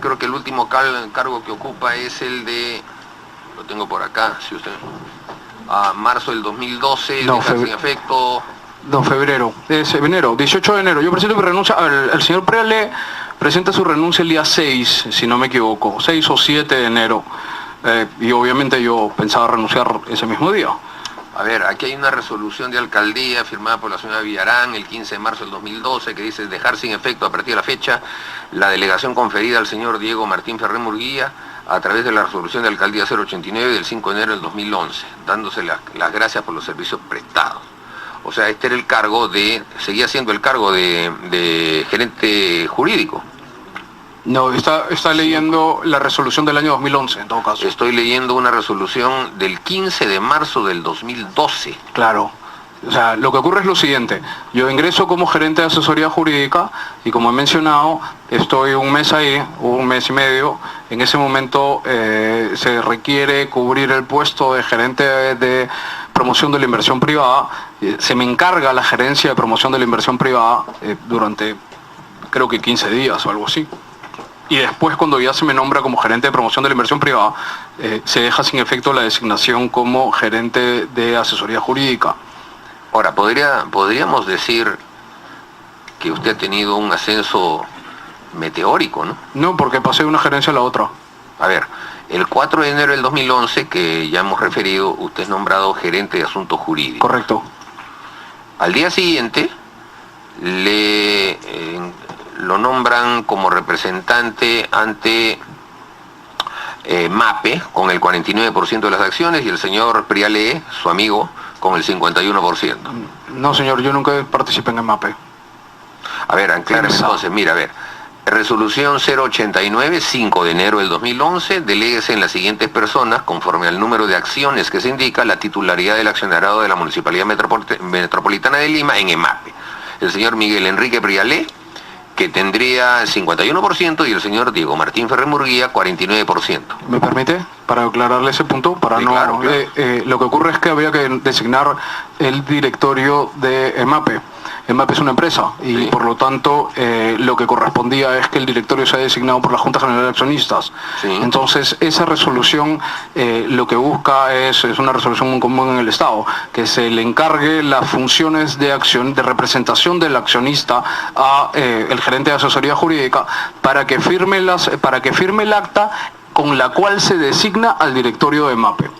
creo que el último cargo que ocupa es el de, lo tengo por acá, si usted, marzo del 2012, no, deja sin efecto. No, febrero, es enero, 18 de enero. Yo presento mi renuncia, el señor Priale presenta su renuncia el día 6, si no me equivoco, 6 o 7 de enero. Y obviamente yo pensaba renunciar ese mismo día. A ver, aquí hay una resolución de alcaldía firmada por la señora Villarán el 15 de marzo del 2012 que dice dejar sin efecto a partir de la fecha la delegación conferida al señor Diego Martín Ferrer Murguía a través de la resolución de alcaldía 089 del 5 de enero del 2011, dándose las gracias por los servicios prestados. O sea, este era el cargo seguía siendo el cargo de gerente jurídico. No, está leyendo la resolución del año 2011, en todo caso. Estoy leyendo una resolución del 15 de marzo del 2012. Claro. O sea, lo que ocurre es lo siguiente. Yo ingreso como gerente de asesoría jurídica y como he mencionado, estoy un mes ahí, un mes y medio. En ese momento se requiere cubrir el puesto de gerente de promoción de la inversión privada. Se me encarga la gerencia de promoción de la inversión privada durante, creo que 15 días o algo así. Y después, cuando ya se me nombra como gerente de promoción de la inversión privada, se deja sin efecto la designación como gerente de asesoría jurídica. Ahora, podríamos decir que usted ha tenido un ascenso meteórico, ¿no? No, porque pasé de una gerencia a la otra. A ver, el 4 de enero del 2011, que ya hemos referido, usted es nombrado gerente de asuntos jurídicos. Correcto. Al día siguiente, lo nombran como representante ante MAPE con el 49% de las acciones y el señor Priale, su amigo, con el 51%. No, señor, yo nunca participé en el MAPE. A ver, aclárame entonces, mira, a ver. Resolución 089, 5 de enero del 2011, deléguese en las siguientes personas, conforme al número de acciones que se indica, la titularidad del accionariado de la Municipalidad Metropolitana de Lima en EMAPE. El señor Miguel Enrique Priale, que tendría el 51%, y el señor Diego Martín Ferrer Murguía, 49%. ¿Me permite? Para aclararle ese punto, para sí, no... Claro. Lo que ocurre es que había que designar el directorio de EMAPE. EMAPE es una empresa y sí, por lo tanto lo que correspondía es que el directorio sea designado por la Junta General de Accionistas. Sí. Entonces esa resolución lo que busca es una resolución muy común en el Estado, que se le encargue las funciones de representación del accionista a el gerente de asesoría jurídica para que firme el acta con la cual se designa al directorio de EMAPE.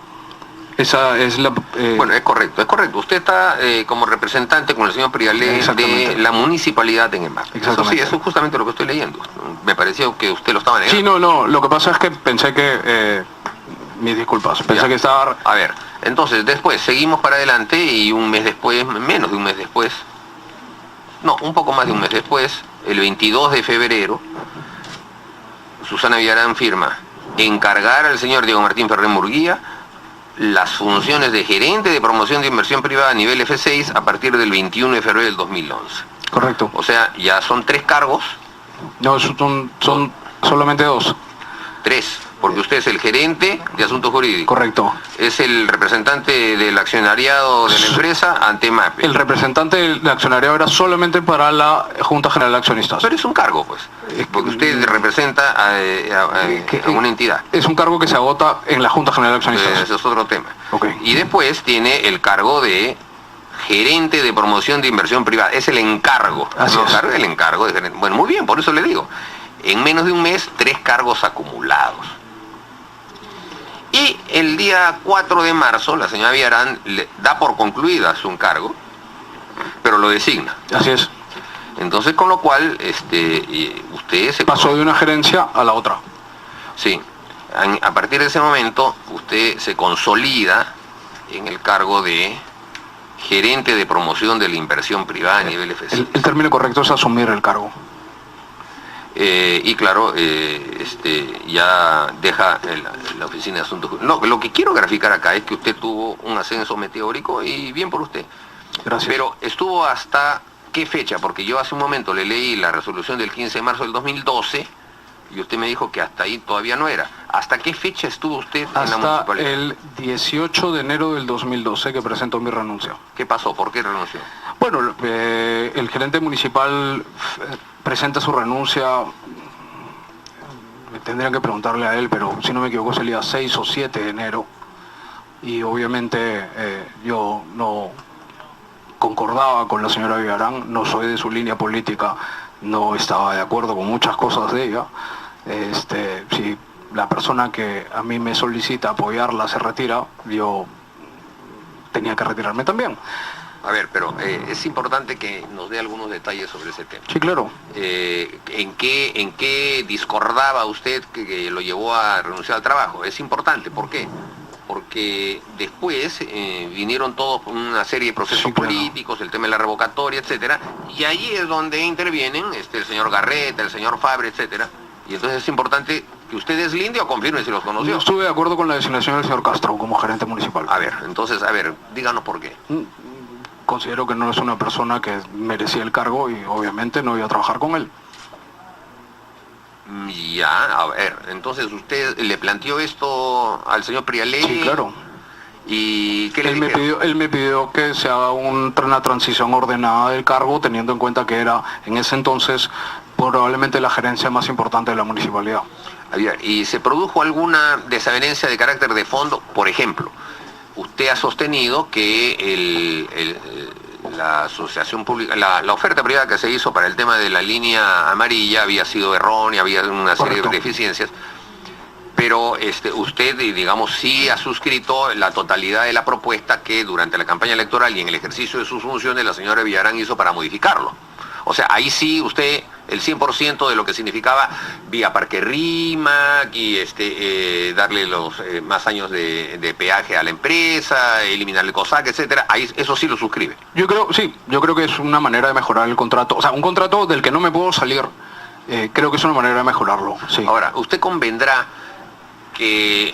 Esa es la... Bueno, es correcto. Usted está como representante con el señor Priale de la municipalidad en EMAPE. Eso sí, eso es justamente lo que estoy leyendo. Me pareció que usted lo estaba negando. Sí, no, lo que pasa es que pensé que... mis disculpas, pensé que estaba... A ver, entonces después seguimos para adelante y un mes después, menos de un mes después, no, un poco más de un mes después, el 22 de febrero, Susana Villarán firma encargar al señor Diego Martín Ferrer Murguía las funciones de gerente de promoción de inversión privada a nivel F6 a partir del 21 de febrero del 2011. Correcto. O sea, ya son 3 cargos. No, son solamente 2. 3, porque usted es el gerente de asuntos jurídicos. Correcto. Es el representante del accionariado de la empresa ante MAPE. El representante del accionariado era solamente para la Junta General de Accionistas. Pero es un cargo, pues, porque usted representa a una entidad. Es un cargo que se agota en la Junta General de Accionistas. Eso es otro tema. Okay. Y después tiene el cargo de gerente de promoción de inversión privada. Es el encargo. Así es. El encargo de gerente. Bueno, muy bien, por eso le digo. En menos de un mes, 3 cargos acumulados. Y el día 4 de marzo, la señora Villarán le da por concluida su encargo, pero lo designa. Así es. Entonces, con lo cual, usted se pasó de una gerencia a la otra. Sí. A partir de ese momento, usted se consolida en el cargo de gerente de promoción de la inversión privada a nivel F6. El término correcto es asumir el cargo. Y claro, ya deja la oficina de asuntos. No, lo que quiero graficar acá es que usted tuvo un ascenso meteórico y bien por usted. Gracias. Pero estuvo hasta qué fecha, porque yo hace un momento le leí la resolución del 15 de marzo del 2012 y usted me dijo que hasta ahí todavía no era. ¿Hasta qué fecha estuvo usted en la municipalidad? Hasta el 18 de enero del 2012 que presentó mi renuncia. ¿Qué pasó? ¿Por qué renunció? Bueno, el gerente municipal presenta su renuncia me tendrían que preguntarle a él, pero si no me equivoco es el día 6 o 7 de enero. Y obviamente yo no concordaba con la señora Villarán, no soy de su línea política, no estaba de acuerdo con muchas cosas de ella. Si la persona que a mí me solicita apoyarla se retira, yo tenía que retirarme también. A ver, pero es importante que nos dé algunos detalles sobre ese tema. Sí, claro. ¿En qué discordaba usted que lo llevó a renunciar al trabajo? Es importante, ¿por qué? Porque después vinieron todos una serie de procesos sí, claro. políticos, el tema de la revocatoria, etcétera, y ahí es donde intervienen el señor Garreta, el señor Fabre, etcétera. Y entonces es importante que usted deslinde o confirme si los conoció. Yo estuve de acuerdo con la designación del señor Castro como gerente municipal. A ver, entonces, díganos por qué. Considero que no es una persona que merecía el cargo y obviamente no iba a trabajar con él. Ya, a ver, entonces usted le planteó esto al señor Prialé. Sí, claro. ¿Y qué le Él dijeron? me pidió que se haga una transición ordenada del cargo, teniendo en cuenta que era en ese entonces probablemente la gerencia más importante de la municipalidad. A ver, ¿y se produjo alguna desavenencia de carácter de fondo? Por ejemplo, usted ha sostenido que la asociación pública, la oferta privada que se hizo para el tema de la línea amarilla había sido errónea, había una serie Correcto. de deficiencias, pero usted, digamos, sí ha suscrito la totalidad de la propuesta que durante la campaña electoral y en el ejercicio de sus funciones la señora Villarán hizo para modificarlo. O sea, ahí sí usted el 100% de lo que significaba vía Parque Rímac y darle los más años de peaje a la empresa, eliminar el COSAC, etcétera, ahí eso sí lo suscribe. Yo creo que es una manera de mejorar el contrato. O sea, un contrato del que no me puedo salir, creo que es una manera de mejorarlo. Sí. Ahora, usted convendrá que,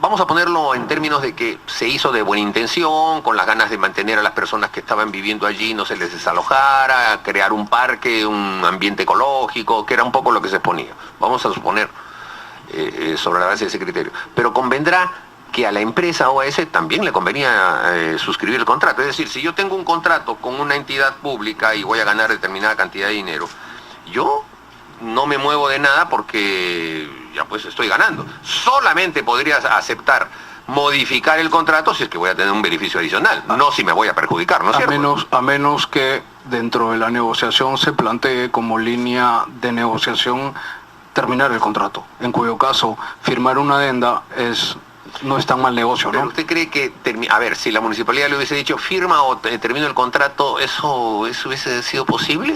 vamos a ponerlo en términos de que se hizo de buena intención, con las ganas de mantener a las personas que estaban viviendo allí, no se les desalojara, crear un parque, un ambiente ecológico, que era un poco lo que se exponía. Vamos a suponer sobre la base de ese criterio. Pero convendrá que a la empresa OAS también le convenía suscribir el contrato. Es decir, si yo tengo un contrato con una entidad pública y voy a ganar determinada cantidad de dinero, yo no me muevo de nada porque ya pues estoy ganando. Solamente podría aceptar modificar el contrato si es que voy a tener un beneficio adicional, no si me voy a perjudicar, ¿no es cierto? A menos que dentro de la negociación se plantee como línea de negociación terminar el contrato, en cuyo caso firmar una adenda no es tan mal negocio, ¿no? Pero usted cree que, a ver, si la municipalidad le hubiese dicho firma o termino el contrato, ¿eso hubiese sido posible?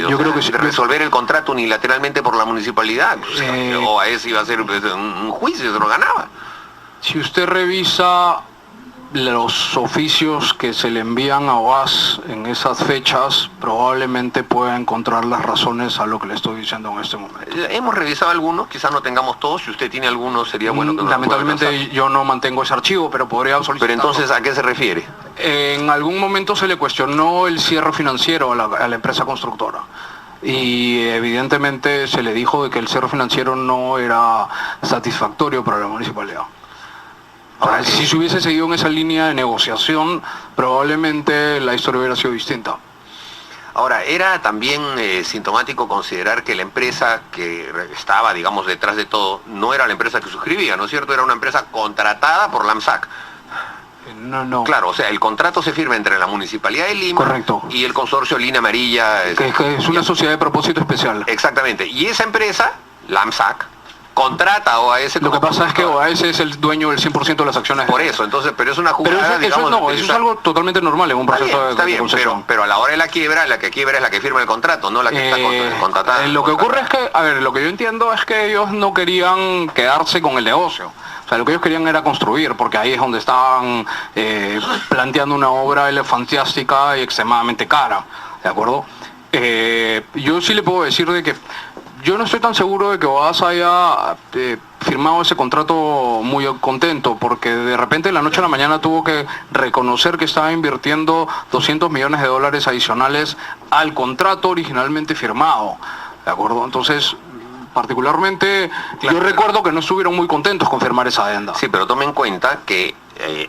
Yo creo que sí. Resolver el contrato unilateralmente por la municipalidad, o a eso iba a ser un juicio, se lo ganaba. Si usted revisa los oficios que se le envían a OAS en esas fechas, probablemente pueda encontrar las razones a lo que le estoy diciendo en este momento. Hemos revisado algunos, quizás no tengamos todos. Si usted tiene algunos, sería bueno que nos lamentablemente yo no mantengo ese archivo, pero podría solicitarlo. Pero entonces, ¿a qué se refiere? En algún momento se le cuestionó el cierre financiero a la empresa constructora. Y evidentemente se le dijo de que el cierre financiero no era satisfactorio para la municipalidad. Ahora, si se hubiese seguido en esa línea de negociación, probablemente la historia hubiera sido distinta. Ahora, era también sintomático considerar que la empresa que estaba, digamos, detrás de todo, no era la empresa que suscribía, ¿no es cierto? Era una empresa contratada por la AMSAC. No. Claro, o sea, el contrato se firma entre la Municipalidad de Lima. Correcto. Y el consorcio Línea Amarilla. Que es una sociedad de propósito especial. Exactamente. Y esa empresa, la AMSAC, contrata a OAS. Lo que pasa es que OAS es el dueño del 100% de las acciones. Por eso, entonces, pero es una jugada, eso es algo totalmente normal en un proceso está bien, pero a la hora de la que quiebra es la que firma el contrato, no la que está contratada. Lo que ocurre es que, a ver, lo que yo entiendo es que ellos no querían quedarse con el negocio. O sea, lo que ellos querían era construir, porque ahí es donde estaban planteando una obra elefantiástica y extremadamente cara, ¿de acuerdo? Yo sí le puedo decir de que yo no estoy tan seguro de que OAS haya firmado ese contrato muy contento, porque de repente de la noche a la mañana tuvo que reconocer que estaba invirtiendo $200 millones adicionales al contrato originalmente firmado, ¿de acuerdo? Entonces, particularmente, claro, yo recuerdo que no estuvieron muy contentos con firmar esa adenda. Sí, pero tome en cuenta que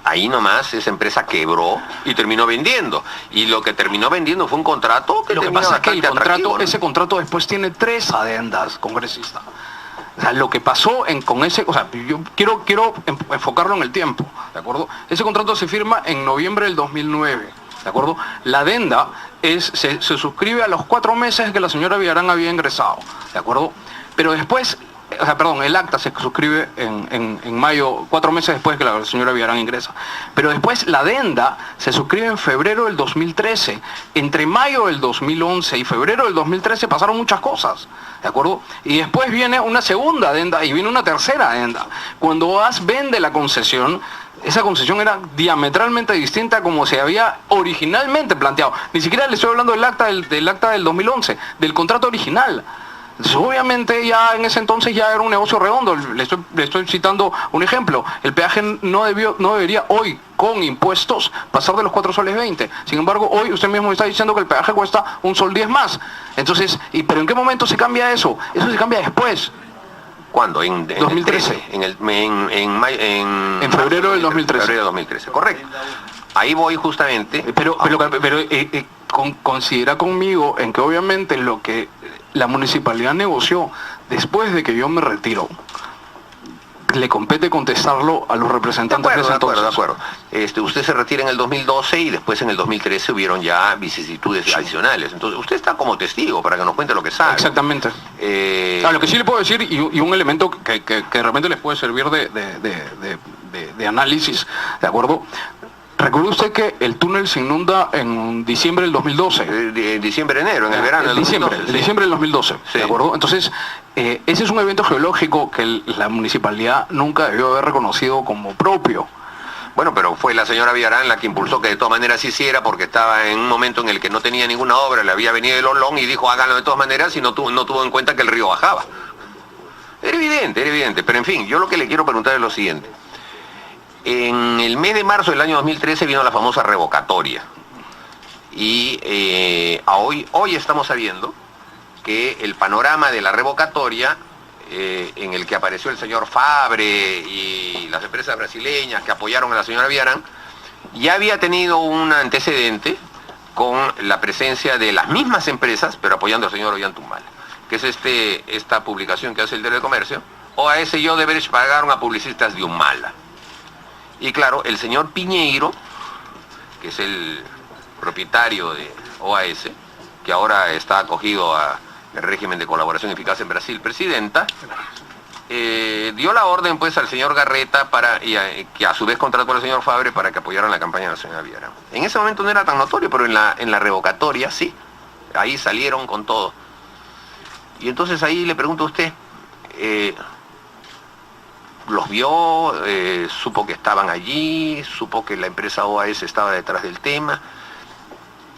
ahí nomás esa empresa quebró y terminó vendiendo. Y lo que terminó vendiendo fue un contrato que Lo que termina pasa es que el bastante contrato, atractivo, ¿no? ese contrato después tiene 3 adendas, congresista. O sea, lo que pasó con ese, o sea, yo quiero enfocarlo en el tiempo, ¿de acuerdo? Ese contrato se firma en noviembre del 2009, ¿de acuerdo? La adenda se suscribe a los 4 meses que la señora Villarán había ingresado, ¿de acuerdo? Pero después, o sea, perdón, el acta se suscribe en mayo, 4 meses después que la señora Villarán ingresa. Pero después la adenda se suscribe en febrero del 2013. Entre mayo del 2011 y febrero del 2013 pasaron muchas cosas, ¿de acuerdo? Y después viene una segunda adenda y viene una tercera adenda. Cuando OAS vende la concesión, esa concesión era diametralmente distinta a como se había originalmente planteado. Ni siquiera le estoy hablando del acta del 2011, del contrato original. Entonces, obviamente ya en ese entonces ya era un negocio redondo. Le estoy citando un ejemplo. El peaje no debería hoy, con impuestos, pasar de los 4 soles 20. Sin embargo, hoy usted mismo está diciendo que el peaje cuesta 1 sol 10 más. Entonces, ¿pero en qué momento se cambia eso? Eso se cambia después. ¿Cuándo? En 2013. En febrero del 2013. Febrero del 2013, correcto. Ahí voy justamente. Pero considera conmigo en que obviamente lo que la municipalidad negoció después de que yo me retiro, le compete contestarlo a los representantes de ese entonces. De acuerdo. Usted se retira en el 2012 y después en el 2013 hubieron ya vicisitudes adicionales. Entonces, usted está como testigo para que nos cuente lo que sabe. Exactamente. Lo que sí le puedo decir, y un elemento que de repente les puede servir de análisis, ¿de acuerdo? ¿Recuerda usted que el túnel se inunda en diciembre del 2012? Enero, en el verano del 2012. Diciembre del 2012, sí. ¿De acuerdo? Entonces, ese es un evento geológico que la municipalidad nunca debió haber reconocido como propio. Bueno, pero fue la señora Villarán la que impulsó que de todas maneras se hiciera, porque estaba en un momento en el que no tenía ninguna obra, le había venido el Olón y dijo háganlo de todas maneras y no tuvo en cuenta que el río bajaba. Era evidente, pero en fin, yo lo que le quiero preguntar es lo siguiente. En el mes de marzo del año 2013 vino la famosa revocatoria y hoy estamos sabiendo que el panorama de la revocatoria en el que apareció el señor Fabre y las empresas brasileñas que apoyaron a la señora Villarán ya había tenido un antecedente con la presencia de las mismas empresas pero apoyando al señor Ollantumala, que es esta publicación que hace el Diario de Comercio. OAS y Odebrecht pagaron a publicistas de Humala. Y claro, el señor Piñeiro, que es el propietario de OAS, que ahora está acogido al régimen de colaboración eficaz en Brasil, presidenta, dio la orden pues al señor Garreta que a su vez contrató al señor Fabre para que apoyaran la campaña de la señora Villarán. En ese momento no era tan notorio, pero en la revocatoria sí, ahí salieron con todo. Y entonces ahí le pregunto a usted, ¿los vio? ¿Supo que estaban allí? ¿Supo que la empresa OAS estaba detrás del tema?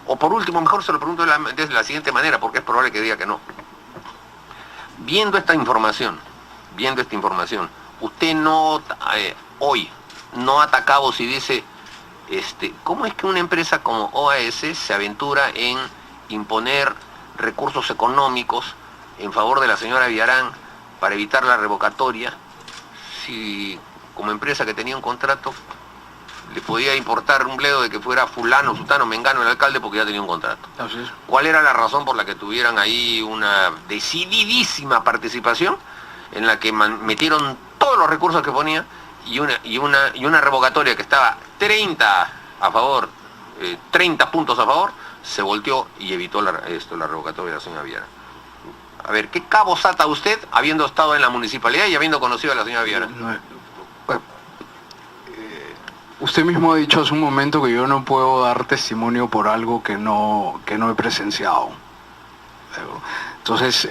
O por último, mejor se lo pregunto de la siguiente manera, porque es probable que diga que no. Viendo esta información, usted hoy no ataca cabos y dice, ¿cómo es que una empresa como OAS se aventura en imponer recursos económicos en favor de la señora Villarán para evitar la revocatoria? Si como empresa que tenía un contrato le podía importar un bledo de que fuera fulano, sutano, mengano el alcalde porque ya tenía un contrato. Así es. ¿Cuál era la razón por la que tuvieran ahí una decididísima participación en la que metieron todos los recursos que ponía y una revocatoria que estaba 30 a favor, 30 puntos a favor, se volteó y evitó la revocatoria de la señora Villarán? A ver, ¿qué cabos ata usted habiendo estado en la municipalidad y habiendo conocido a la señora Villarán? Usted mismo ha dicho hace un momento que yo no puedo dar testimonio por algo que no he presenciado. Entonces,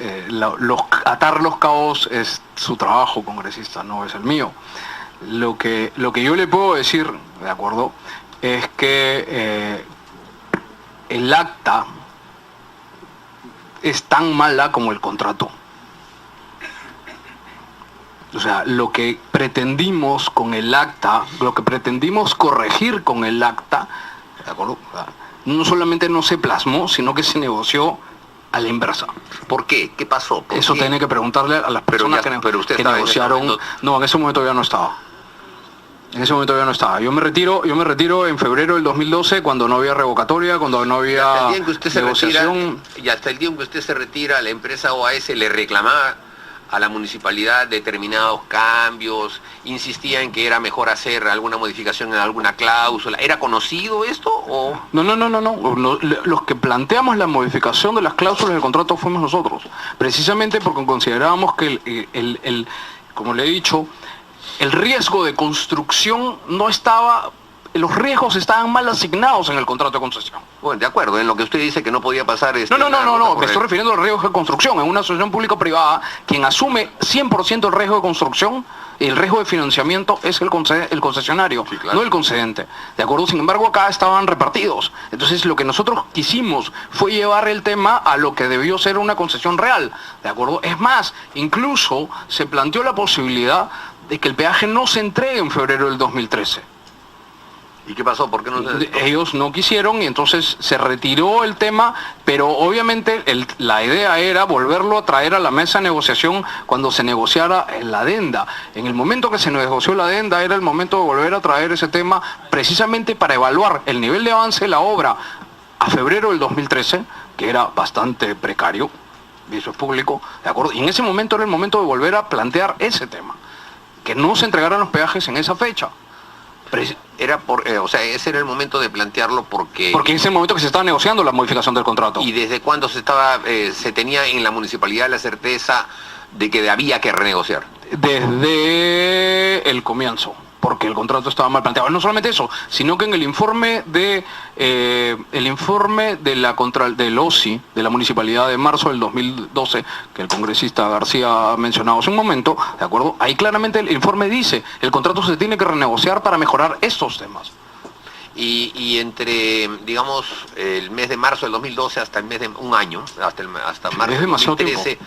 atar los cabos es su trabajo, congresista, no es el mío. Lo que yo le puedo decir, ¿de acuerdo?, es que el acta es tan mala como el contrato. O sea, lo que pretendimos con el acta, lo que pretendimos corregir con el acta, ¿de acuerdo?, no solamente no se plasmó, sino que se negoció a la inversa. ¿Por qué? ¿Qué pasó? Eso tiene que preguntarle a las personas que negociaron. No, en ese momento ya no estaba. En ese momento ya no estaba. Yo me retiro en febrero del 2012 cuando no había revocatoria, cuando no había negociación. Y hasta el día en que usted se retira, la empresa OAS le reclamaba a la municipalidad determinados cambios, insistía en que era mejor hacer alguna modificación en alguna cláusula. ¿Era conocido esto o...? No. Los que planteamos la modificación de las cláusulas del contrato fuimos nosotros. Precisamente porque considerábamos que como le he dicho, el riesgo de construcción no estaba, los riesgos estaban mal asignados en el contrato de concesión. Bueno, de acuerdo, en lo que usted dice que no podía pasar... No, me estoy refiriendo al riesgo de construcción. En una asociación público-privada, quien asume 100% el riesgo de construcción y el riesgo de financiamiento es el concesionario, sí, claro, no el concedente. ¿De acuerdo? Sin embargo, acá estaban repartidos. Entonces, lo que nosotros quisimos fue llevar el tema a lo que debió ser una concesión real. ¿De acuerdo? Es más, incluso se planteó la posibilidad de que el peaje no se entregue en febrero del 2013. ¿Y qué pasó? ¿Por qué no se...? Ellos no quisieron y entonces se retiró el tema, pero obviamente la idea era volverlo a traer a la mesa de negociación cuando se negociara la adenda. En el momento que se negoció la adenda era el momento de volver a traer ese tema precisamente para evaluar el nivel de avance de la obra a febrero del 2013, que era bastante precario, y eso es público, ¿de acuerdo? Y en ese momento era el momento de volver a plantear ese tema, que no se entregaran los peajes en esa fecha. Ese era el momento de plantearlo porque es el momento que se estaba negociando la modificación del contrato. ¿Y desde cuándo se tenía en la municipalidad la certeza de que había que renegociar? Desde el comienzo, porque el contrato estaba mal planteado. No solamente eso, sino que en el informe del OSI, de la municipalidad de marzo del 2012, que el congresista García ha mencionado hace un momento, ¿de acuerdo? Ahí claramente el informe dice, el contrato se tiene que renegociar para mejorar estos temas. Y entre, digamos, el mes de marzo del 2012 hasta el mes de un año, hasta marzo del 2013,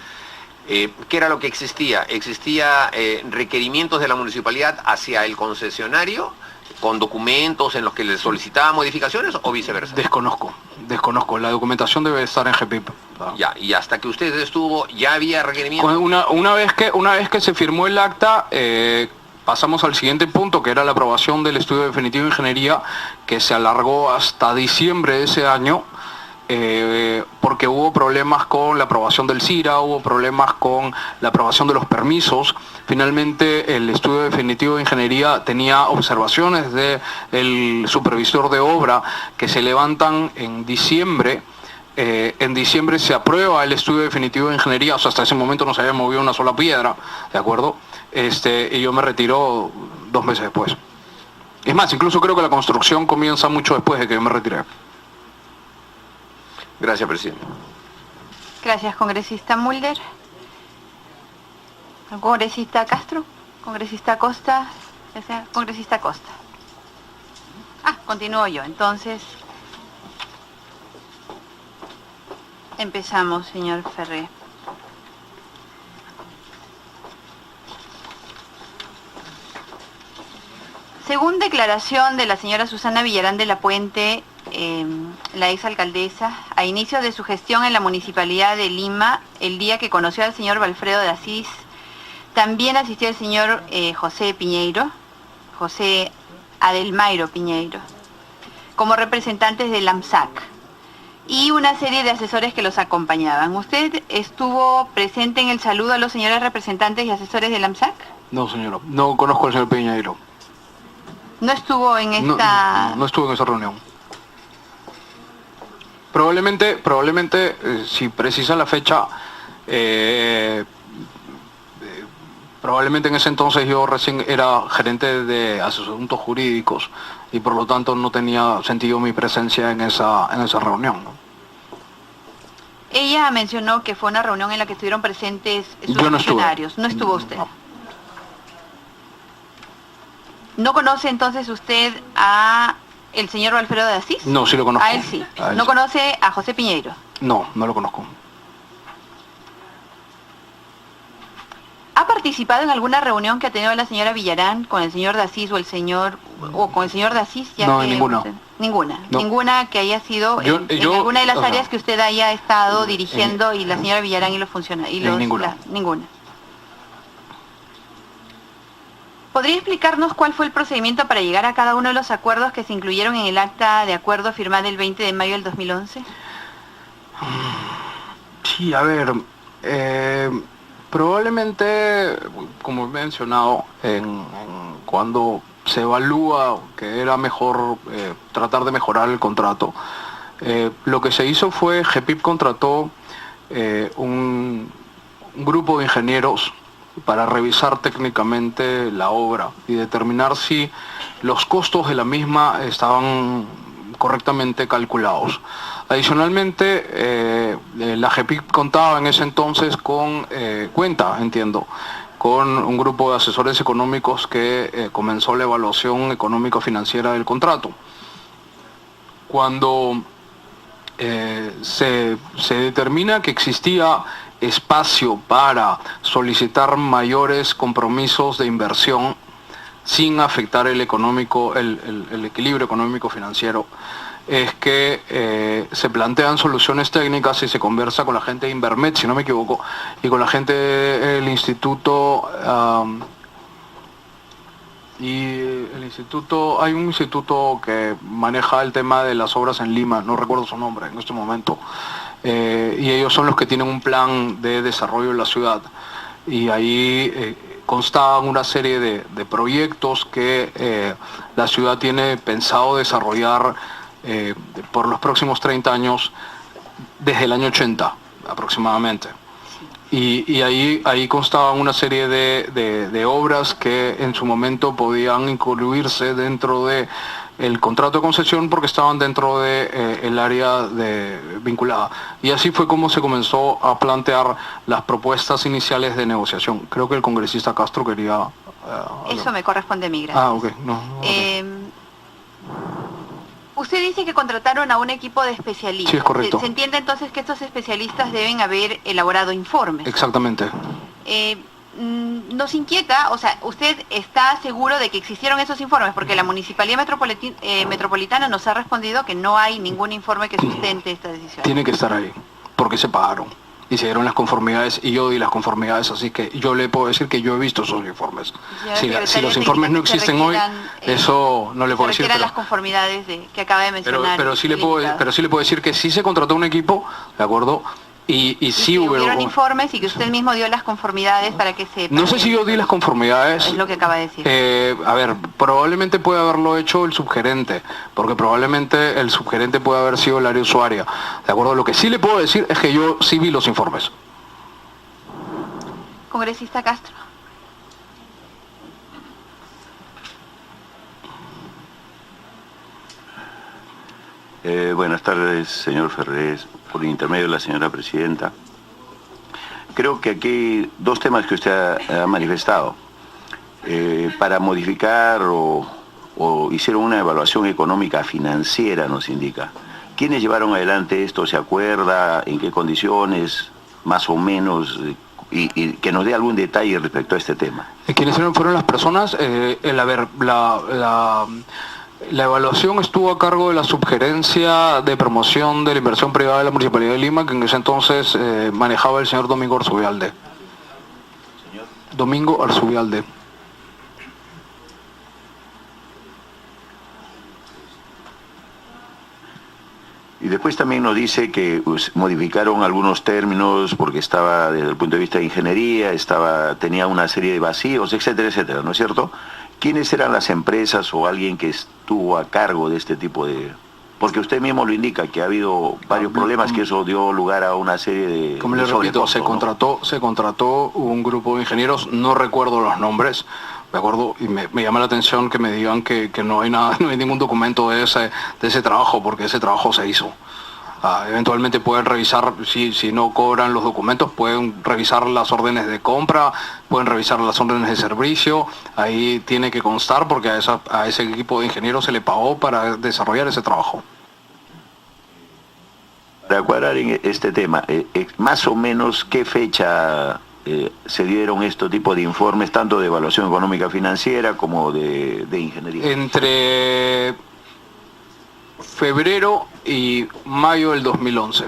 ¿qué era lo que existía? ¿Existía requerimientos de la municipalidad hacia el concesionario con documentos en los que le solicitaba modificaciones o viceversa? Desconozco. La documentación debe estar en GPIP. Ya, y hasta que usted estuvo, ¿ya había requerimientos? Una vez que se firmó el acta, pasamos al siguiente punto, que era la aprobación del estudio definitivo de ingeniería, que se alargó hasta diciembre de ese año, porque hubo problemas con la aprobación del CIRA, hubo problemas con la aprobación de los permisos. Finalmente el estudio definitivo de ingeniería tenía observaciones del supervisor de obra que se levantan en diciembre. En diciembre se aprueba el estudio definitivo de ingeniería, o sea, hasta ese momento no se había movido una sola piedra, ¿de acuerdo? Y yo me retiro 2 meses después. Es más, incluso creo que la construcción comienza mucho después de que yo me retiré. Gracias, presidente. Gracias, congresista Mulder. Congresista Castro, congresista Costa, congresista Costa. Continúo yo, entonces. Empezamos, señor Ferré. Según declaración de la señora Susana Villarán de la Puente, la exalcaldesa, a inicio de su gestión en la Municipalidad de Lima, el día que conoció al señor Valfredo de Asís, también asistió el señor José Adelmairo Piñeiro, como representantes del AMSAC, y una serie de asesores que los acompañaban. ¿Usted estuvo presente en el saludo a los señores representantes y asesores del AMSAC? No, señora, no conozco al señor Piñeiro. ¿No estuvo en esta...? No estuvo en esa reunión. Probablemente, si precisa la fecha, probablemente en ese entonces yo recién era gerente de asuntos jurídicos y por lo tanto no tenía sentido mi presencia en esa reunión, ¿no? Ella mencionó que fue una reunión en la que estuvieron presentes sus yo no funcionarios. Estuve. ¿No estuvo usted? No. ¿No conoce entonces usted a el señor Valfredo de Asís? No, sí lo conozco. A él sí. ¿No conoce a José Piñeiro? No, no lo conozco. ¿Ha participado en alguna reunión que ha tenido la señora Villarán con el señor de Asís o con el señor de Asís? No, ninguna. Ninguna. No. Ninguna que haya sido en alguna de las áreas que usted haya estado dirigiendo y la señora Villarán y los funcionarios. Ninguna. Ninguna. ¿Podría explicarnos cuál fue el procedimiento para llegar a cada uno de los acuerdos que se incluyeron en el acta de acuerdo firmada el 20 de mayo del 2011? Sí, a ver, probablemente, como he mencionado, cuando se evalúa que era mejor tratar de mejorar el contrato, lo que se hizo fue, GEPIP contrató un grupo de ingenieros para revisar técnicamente la obra y determinar si los costos de la misma estaban correctamente calculados. Adicionalmente, la GEPIP contaba en ese entonces cuenta, entiendo, con un grupo de asesores económicos que comenzó la evaluación económico-financiera del contrato. Cuando se determina que existía espacio para solicitar mayores compromisos de inversión sin afectar el equilibrio económico-financiero, es que se plantean soluciones técnicas y se conversa con la gente de Invermet, si no me equivoco, y con la gente del instituto, hay un instituto que maneja el tema de las obras en Lima, no recuerdo su nombre en este momento, y ellos son los que tienen un plan de desarrollo de la ciudad, y ahí constaban una serie de proyectos que la ciudad tiene pensado desarrollar por los próximos 30 años, desde el año 80 aproximadamente. Y ahí constaban una serie de obras que en su momento podían incluirse dentro de el contrato de concesión porque estaban dentro de el área vinculada. Y así fue como se comenzó a plantear las propuestas iniciales de negociación. Creo que el congresista Castro quería... Eso me corresponde a mí, gracias. Ah, ok. No, Usted dice que contrataron a un equipo de especialistas. Sí, es correcto. ¿Se entiende entonces que estos especialistas deben haber elaborado informes? Exactamente. Nos inquieta, o sea, ¿usted está seguro de que existieron esos informes? Porque la Municipalidad Metropolitana nos ha respondido que no hay ningún informe que sustente esta decisión. Tiene que estar ahí, porque se pagaron y se dieron las conformidades y yo di las conformidades, así que yo le puedo decir que yo he visto esos informes. Si los informes no existen hoy, eso no le puedo decir. Pero las conformidades que acaba de mencionar. Pero sí le puedo decir que sí se contrató un equipo, ¿de acuerdo? Y sí hubieron informes y que usted mismo dio las conformidades para que se... No sé si yo di las conformidades. Es lo que acaba de decir. A ver, probablemente puede haberlo hecho el subgerente, porque probablemente el subgerente puede haber sido el área usuaria. ¿De acuerdo? Lo que sí le puedo decir es que yo sí vi los informes. Congresista Castro. Buenas tardes, señor Ferrés. Por intermedio de la señora presidenta. Creo que aquí dos temas que usted ha manifestado. Para modificar o hicieron una evaluación económica financiera, nos indica. ¿Quiénes llevaron adelante esto? ¿Se acuerda? ¿En qué condiciones? Más o menos, y que nos dé algún detalle respecto a este tema. ¿Quiénes fueron las personas? La evaluación estuvo a cargo de la Subgerencia de Promoción de la Inversión Privada de la Municipalidad de Lima, que en ese entonces manejaba el señor Domingo Arzubialde. ¿Señor? Domingo Arzubialde. Y después también nos dice que modificaron algunos términos porque estaba, desde el punto de vista de ingeniería, tenía una serie de vacíos, etcétera, etcétera, ¿no es cierto? ¿Quiénes eran las empresas o alguien que estuvo a cargo de este tipo de...? Porque usted mismo lo indica, que ha habido varios problemas, que eso dio lugar a una serie de... Como le repito, se contrató un grupo de ingenieros, no recuerdo los nombres, ¿de acuerdo? Y me llama la atención que me digan que no hay nada, no hay ningún documento de ese trabajo, porque ese trabajo se hizo. Eventualmente pueden revisar, si no cobran los documentos, pueden revisar las órdenes de compra, pueden revisar las órdenes de servicio, ahí tiene que constar porque a ese equipo de ingenieros se le pagó para desarrollar ese trabajo. Para aclarar en este tema, más o menos qué fecha se dieron este tipo de informes, tanto de evaluación económica financiera como de ingeniería. Entre febrero y mayo del 2011.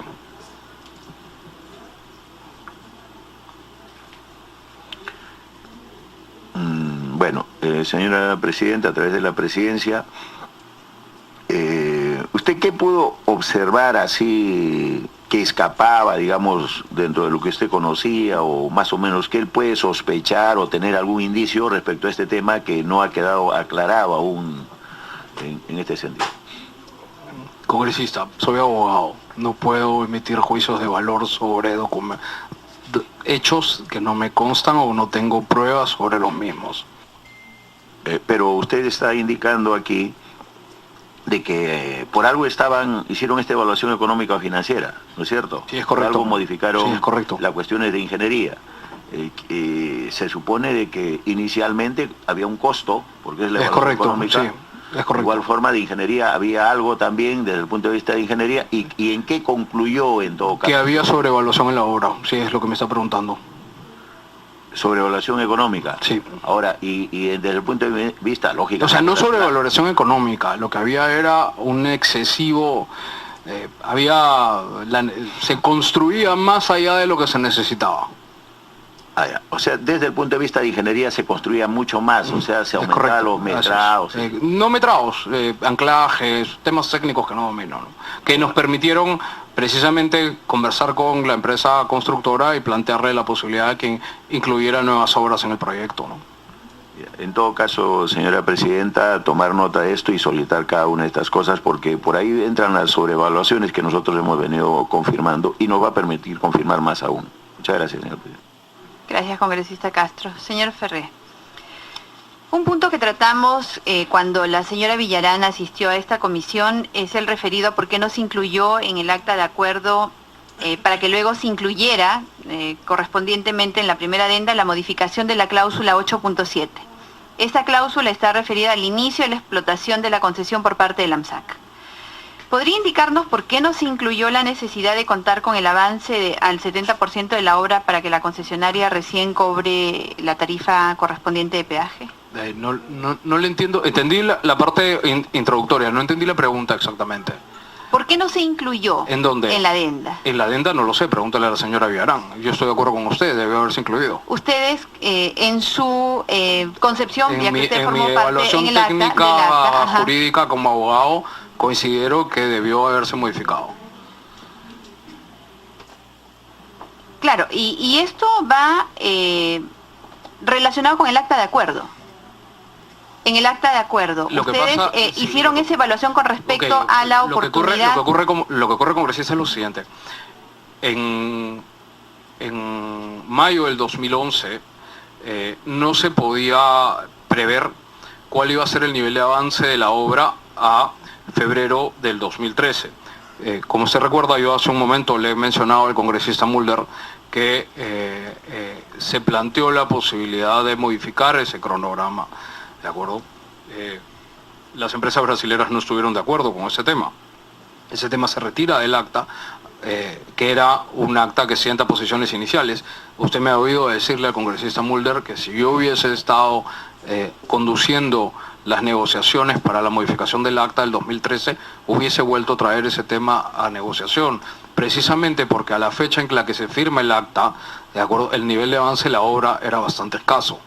Bueno, señora Presidenta, a través de la Presidencia, ¿usted qué pudo observar así que escapaba, digamos, dentro de lo que usted conocía, o más o menos que él puede sospechar o tener algún indicio respecto a este tema que no ha quedado aclarado aún en este sentido? Congresista, soy abogado, no puedo emitir juicios de valor sobre hechos que no me constan o no tengo pruebas sobre los mismos. Pero usted está indicando aquí de que por algo hicieron esta evaluación económica o financiera, ¿no es cierto? Sí, es correcto. Por algo modificaron sí, es correcto. las cuestiones de ingeniería. Se supone de que inicialmente había un costo, porque es la evaluación económica. Sí, es correcto. De igual forma de ingeniería había algo también desde el punto de vista de ingeniería, y en qué concluyó en todo caso. Que había sobrevaluación en la obra, sí, es lo que me está preguntando. Sobrevaluación económica. Sí. Ahora, y desde el punto de vista lógico. O sea, no sobrevaloración económica, lo que había era un excesivo, se construía más allá de lo que se necesitaba. O sea, desde el punto de vista de ingeniería se construía mucho más, o sea, se aumentaban los metrados. No metrados, anclajes, temas técnicos que no domino, ¿no? Que nos permitieron precisamente conversar con la empresa constructora y plantearle la posibilidad de que incluyera nuevas obras en el proyecto, ¿no? En todo caso, señora Presidenta, tomar nota de esto y solicitar cada una de estas cosas, porque por ahí entran las sobrevaluaciones que nosotros hemos venido confirmando y nos va a permitir confirmar más aún. Muchas gracias, señor Presidente. Gracias, congresista Castro. Señor Ferré, un punto que tratamos cuando la señora Villarán asistió a esta comisión es el referido a por qué no se incluyó en el acta de acuerdo para que luego se incluyera correspondientemente en la primera adenda la modificación de la cláusula 8.7. Esta cláusula está referida al inicio de la explotación de la concesión por parte del AMSAC. ¿Podría indicarnos por qué no se incluyó la necesidad de contar con el avance al 70% de la obra para que la concesionaria recién cobre la tarifa correspondiente de peaje? No le entiendo. Entendí la parte introductoria, no entendí la pregunta exactamente. ¿Por qué no se incluyó? ¿En dónde? En la adenda. En la adenda no lo sé, pregúntale a la señora Villarán. Yo estoy de acuerdo con usted, debe haberse incluido. Ustedes, en su concepción, ya que usted formó parte evaluación en el acta, técnica jurídica como abogado, considero que debió haberse modificado. Claro, y esto va relacionado con el acta de acuerdo. En el acta de acuerdo, ustedes hicieron esa evaluación con respecto a la oportunidad. Lo que ocurre, congresista, es lo siguiente. En mayo del 2011 no se podía prever cuál iba a ser el nivel de avance de la obra a febrero del 2013. Como usted recuerda, yo hace un momento le he mencionado al congresista Mulder que se planteó la posibilidad de modificar ese cronograma, ¿de acuerdo? Las empresas brasileñas no estuvieron de acuerdo con ese tema. Ese tema se retira del acta, que era un acta que sienta posiciones iniciales. Usted me ha oído decirle al congresista Mulder que si yo hubiese estado conduciendo las negociaciones para la modificación del acta del 2013, hubiese vuelto a traer ese tema a negociación, precisamente porque a la fecha en la que se firma el acta, de acuerdo, el nivel de avance de la obra era bastante escaso.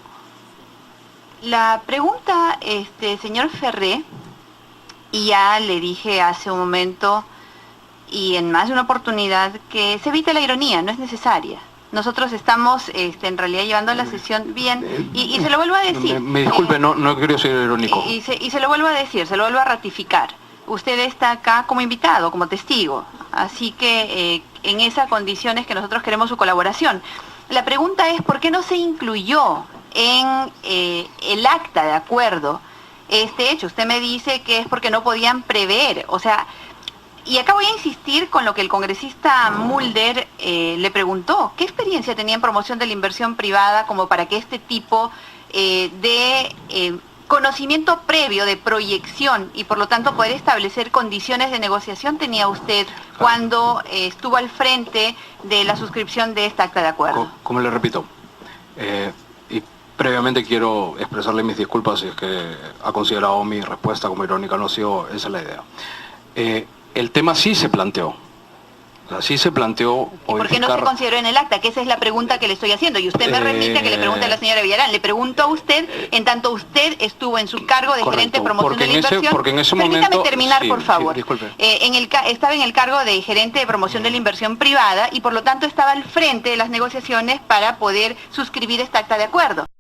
La pregunta, señor Ferré, y ya le dije hace un momento y en más de una oportunidad que se evite la ironía, no es necesaria. Nosotros estamos en realidad llevando la sesión bien y se lo vuelvo a decir. Me disculpe, no quiero ser irónico. Y se lo vuelvo a decir, se lo vuelvo a ratificar. Usted está acá como invitado, como testigo. Así que en esas condiciones que nosotros queremos su colaboración. La pregunta es, ¿por qué no se incluyó en el acta de acuerdo este hecho? Usted me dice que es porque no podían prever, o sea, y acá voy a insistir con lo que el congresista Mulder le preguntó. ¿Qué experiencia tenía en promoción de la inversión privada como para que este tipo de conocimiento previo de proyección y por lo tanto poder establecer condiciones de negociación tenía usted cuando estuvo al frente de la suscripción de esta acta de acuerdo? Como le repito, y previamente quiero expresarle mis disculpas si es que ha considerado mi respuesta como irónica, no ha sido esa la idea. El tema sí se planteó, Así se planteó ¿Y por qué no se consideró en el acta? Que esa es la pregunta que le estoy haciendo. Y usted me remite a que le pregunte a la señora Villarán. Le pregunto a usted, en tanto usted estuvo en su cargo de gerente de promoción de la inversión. Porque en ese Permítame momento, terminar, por favor. Sí, disculpe. Estaba en el cargo de gerente de promoción de la inversión privada y por lo tanto estaba al frente de las negociaciones para poder suscribir esta acta de acuerdo.